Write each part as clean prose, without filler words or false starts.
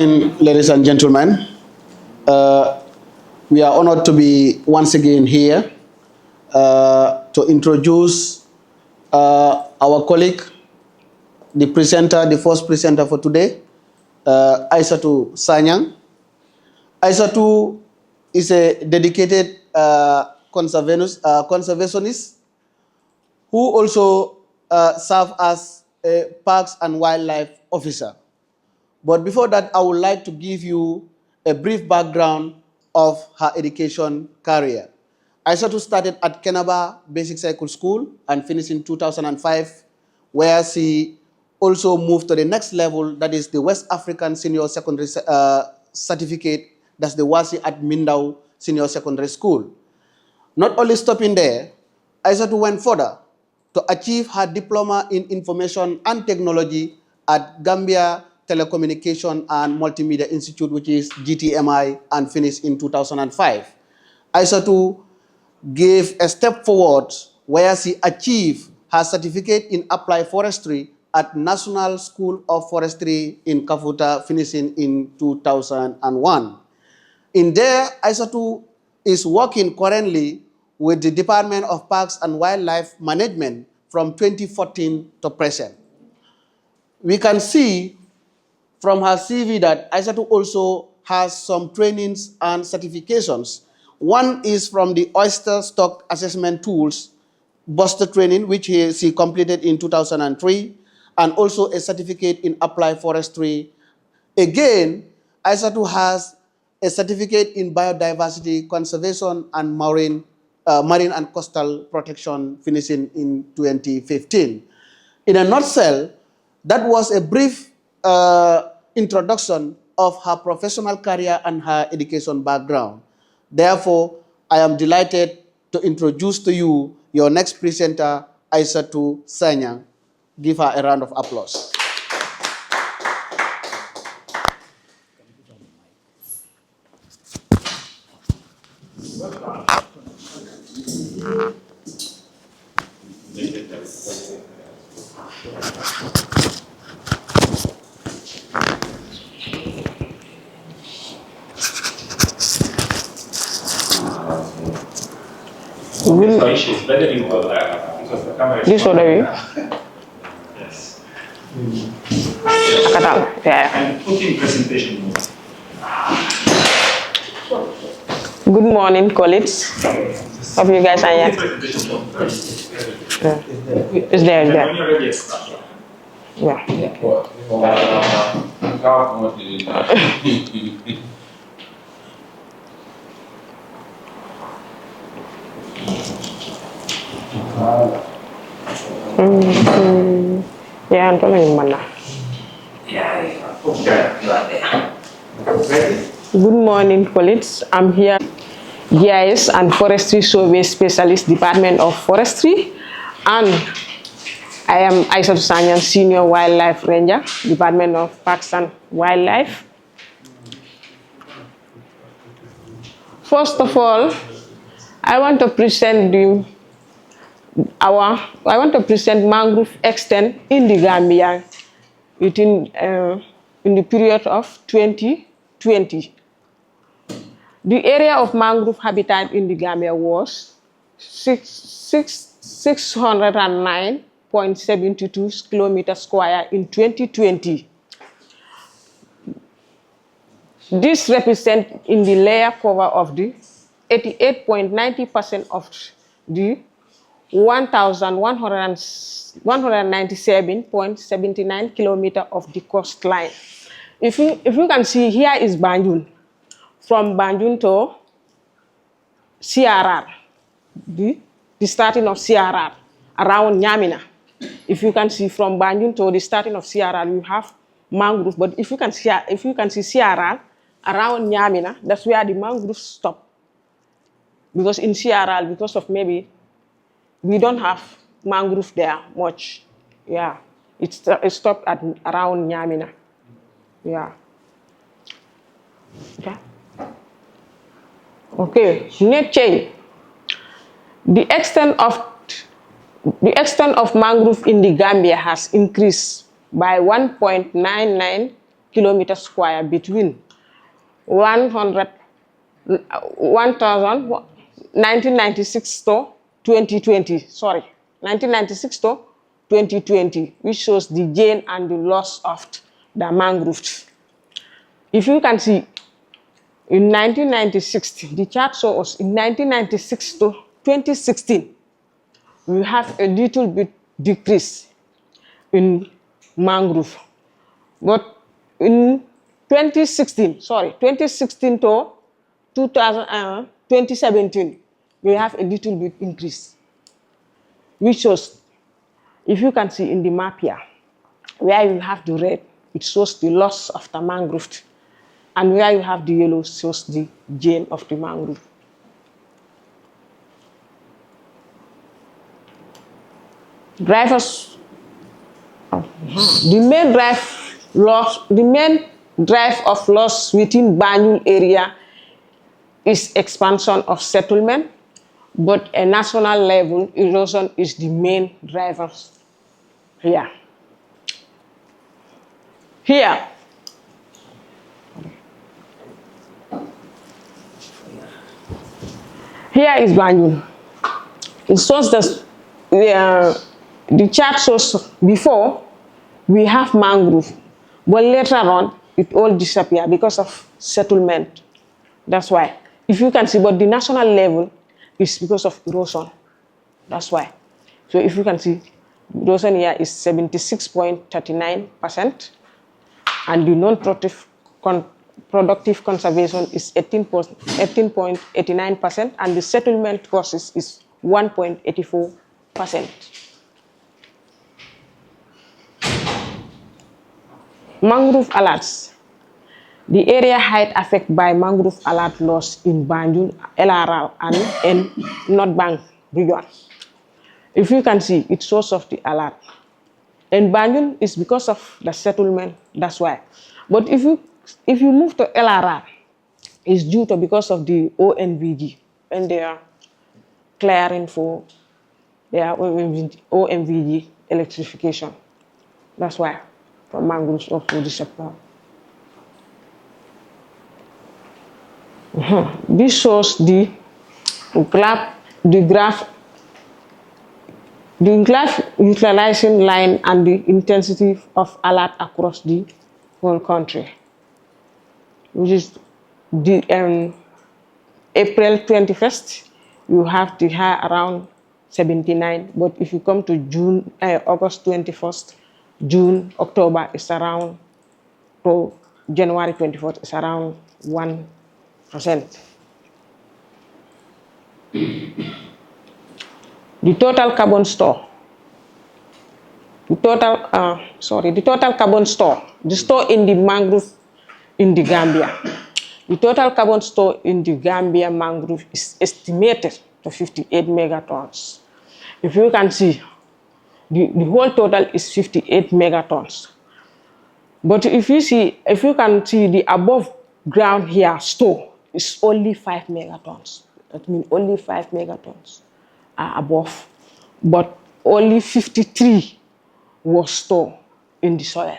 Ladies and gentlemen, we are honored to be once again here to introduce our colleague, the first presenter for today, Isatou Sanang. Isatou is a dedicated conservationist who also serves as a parks and wildlife officer. But before that, I would like to give you a brief background of her education career. Isatou started at Kenaba Basic Cycle School and finished in 2005, where she also moved to the next level, that is the West African Senior Secondary Certificate, that's the WASI at Mindau Senior Secondary School. Not only stopping there, Isatou went further to achieve her diploma in information and technology at Gambia Telecommunication and Multimedia Institute, which is GTMI, and finished in 2005. Isatou gave a step forward where she achieved her certificate in applied forestry at National School of Forestry in Kafuta, finishing in 2001. In there, Isatou is working currently with the Department of Parks and Wildlife Management from 2014 to present. We can see from her CV that Isatou also has some trainings and certifications. One is from the Oyster Stock Assessment Tools Buster Training, which she completed in 2003, and also a certificate in applied forestry. Again, Isatou has a certificate in biodiversity conservation and marine and coastal protection, finishing in 2015. In a nutshell, that was a brief introduction of her professional career and her education background. Therefore, I am delighted to introduce to you your next presenter, Isatou Sanang. Give her a round of applause. This order you? Yes. Yeah. And put in presentation mode. Good morning, colleagues. Hope you guys are here. It's there, it's there. When you're ready, start. Yeah. Yeah, I'm telling you, man. Good morning, colleagues. I'm here, GIS and Forestry Survey Specialist, Department of Forestry, and I am Isatou Sanang, Senior Wildlife Ranger, Department of Parks and Wildlife. First of all, I want to present Mangrove Extent in the Gambia in the period of 2020. The area of mangrove habitat in the Gambia was 609.72 kilometers square in 2020. This represents in the layer cover of the 88.90% of the 1,197.79 kilometers of the coastline. If you can see, here is Banjul. From Banjul to CRR, the starting of CRR, around Yamina. If you can see from Banjul to the starting of CRR, you have mangrove. But if you can see CRR, around Yamina, that's where the mangroves stop. Because in CRR, because of maybe we don't have mangrove there much. Yeah, it stopped at around Yamina. Yeah. Okay. Okay. Next change. The extent of mangrove in the Gambia has increased by 1.99 kilometers square between 1996 to 2020. Sorry, 1996 to 2020, which shows the gain and the loss of the mangroves. If you can see, in 1996, the chart shows in 1996 to 2016, we have a little bit decrease in mangrove. But in 2016 to 2017, we have a little bit increase, which shows, if you can see in the map here, where you have the red, it shows the loss of the mangrove, and where you have the yellow shows the gain of the mangrove. Drivers, the main drive of loss within Banjul area is expansion of settlement, but at national level, erosion is the main driver here. Here is Banjul. It shows that the chart shows before we have mangrove, but later on it all disappear because of settlement. That's why. If you can see, but the national level is because of erosion. That's why. So if you can see, erosion here is 76.39%, and the non-productive conservation is 18.89%, and the settlement process is 1.84%. Mangrove alerts. The area height affected by mangrove alert loss in Banjul, LRL, and in North Bank region. If you can see, it shows of the alert. In Banjul, it's because of the settlement, that's why. But if you move to LRR, it's due to because of the OMVG, and they are clearing for their OMVG electrification. That's why from mangroves up to the supply. This shows the graph utilization line and the intensity of alert across the whole country, which is the April 21st, you have the high around 79, but if you come to August 21st, June, October, it's around, to January 24th, it's around 1%. The total carbon store. The total carbon store. The store in the mangrove in the Gambia. The total carbon store in the Gambia mangrove is estimated to 58 megatons. If you can see, the whole total is 58 megatons. But if you can see the above ground here store is only 5 megatons. That means only 5 megatons are above, but only 53 was stored in the soil.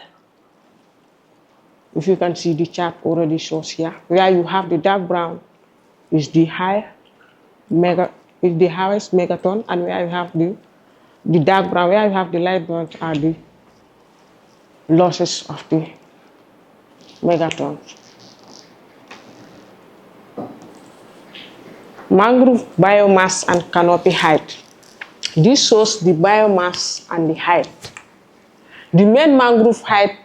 If you can see, the chart already shows here, where you have the dark brown is the highest megaton, and where you have the dark brown, where you have the light brown are the losses of the megatons. Mangrove biomass and canopy height. This shows the biomass and the height. The main mangrove height,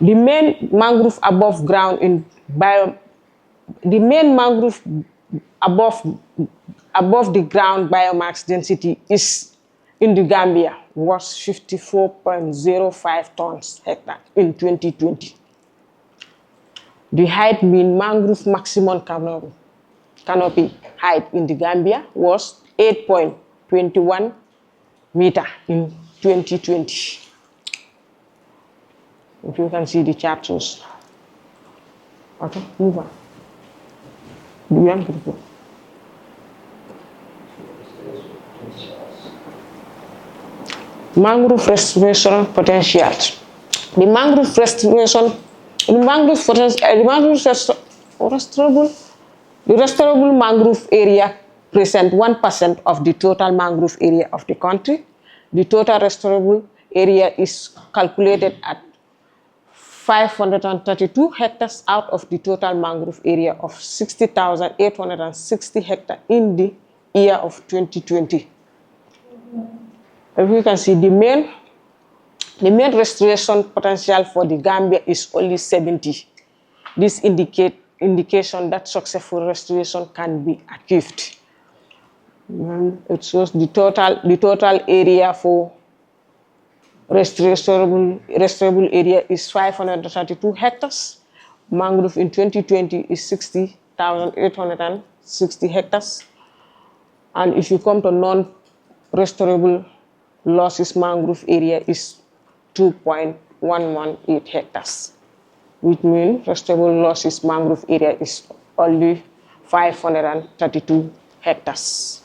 the main mangrove above ground in the main mangrove above the ground biomass density is in the Gambia was 54.05 tons hectare in 2020. The height mean mangrove maximum canopy height in the Gambia was 8.21 meter in 2020. If you can see the chart shows. Okay, move on. Mangrove restoration potential. The mangrove restoration The restorable mangrove area present 1% of the total mangrove area of the country. The total restorable area is calculated at 532 hectares out of the total mangrove area of 60,860 hectares in the year of 2020. As you can see, the main restoration potential for the Gambia is only 70. This indication that successful restoration can be achieved. It shows the total area for restaurable area is 532 hectares. Mangrove in 2020 is 60,860 hectares. And if you come to non-restorable losses, mangrove area is 2.118 hectares, which means restorable losses mangrove area is only 532 hectares.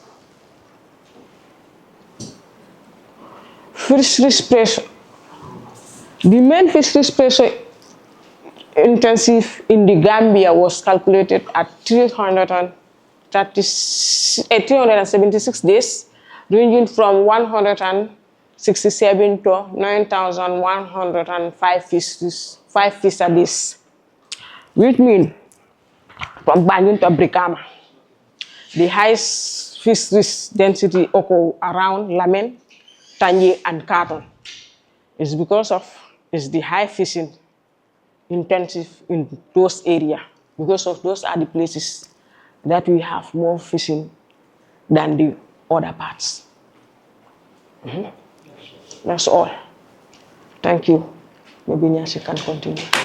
Fisheries pressure. The main fisheries pressure intensive in the Gambia was calculated at 376 days, ranging from 167 to 9,105 fishes a day, which means from Banjul to Brikama, the highest fisheries density occur around Lamen, Tanji, and Carton. It's because of the high fishing intensive in those areas. Because of those are the places that we have more fishing than the other parts. That's all. Thank you. Maybe Nyasi can continue.